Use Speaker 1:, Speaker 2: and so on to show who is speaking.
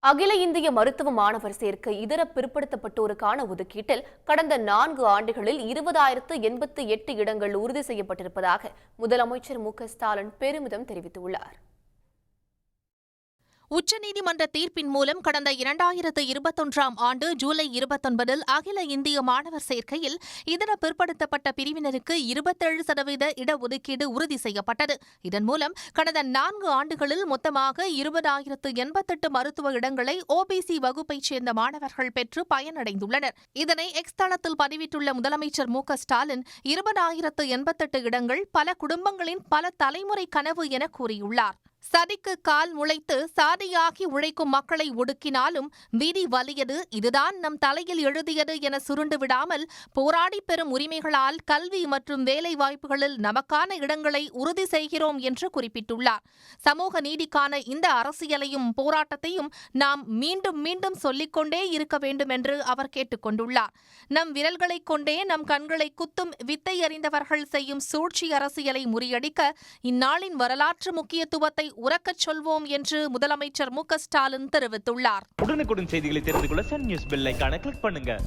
Speaker 1: அகில இந்திய மருத்துவ மாணவர் சேர்க்கை இதர பிற்படுத்தப்பட்டோருக்கான ஒதுக்கீட்டில் கடந்த 4 ஆண்டுகளில் 20,088 இடங்கள் உறுதி செய்யப்பட்டிருப்பதாக முதலமைச்சர் மு.க.ஸ்டாலின் பெருமிதம் தெரிவித்துள்ளார்.
Speaker 2: உச்சநீதிமன்ற தீர்ப்பின் மூலம் கடந்த 2021ஆம் ஆண்டு ஜூலை 29இல் அகில இந்திய மாணவர் சேர்க்கையில் இதர பிற்படுத்தப்பட்ட பிரிவினருக்கு 27% இடஒதுக்கீடு உறுதி செய்யப்பட்டது. இதன் மூலம் கடந்த 4 ஆண்டுகளில் மொத்தமாக 20,088 மருத்துவ இடங்களை ஓபிசி வகுப்பைச் சேர்ந்த மாணவர்கள் பெற்று பயனடைந்துள்ளனர். இதனை எக்ஸ் தளத்தில் பதிவிட்டுள்ள முதலமைச்சர் மு.க.ஸ்டாலின் 20,088 இடங்கள் பல குடும்பங்களின் பல தலைமுறை கனவு என கூறியுள்ளார். சதிக்கு கால் முளைத்து சாதியாகி உழைக்கும் மக்களை ஒடுக்கினாலும் விதி வலியது, இதுதான் நம் தலையில் எழுதியது என சுருண்டு விடாமல் போராடி பெறும் உரிமைகளால் கல்வி மற்றும் வேலை வாய்ப்புகளில் நமக்கான இடங்களை உறுதி செய்கிறோம் என்று குறிப்பிட்டுள்ளார். சமூக நீதிக்கான இந்த அரசியலையும் போராட்டத்தையும் நாம் மீண்டும் மீண்டும் சொல்லிக்கொண்டே இருக்க வேண்டும் என்று அவர் கேட்டுக் கொண்டுள்ளார். நம் விரல்களைக் கொண்டே நம் கண்களை குத்தும் வித்தை அறிந்தவர்கள் செய்யும் சூழ்ச்சி அரசியலை முறியடிக்க இந்நாளின் வரலாற்று முக்கியத்துவத்தை உரக்கச் சொல்வோம் என்று முதலமைச்சர் மு.க.ஸ்டாலின் தெரிவித்துள்ளார்.
Speaker 3: உடனுக்குடன் செய்திகளை தெரிந்து கொள்ள சன் நியூஸ் பெல் ஐகானை கிளிக் பண்ணுங்க.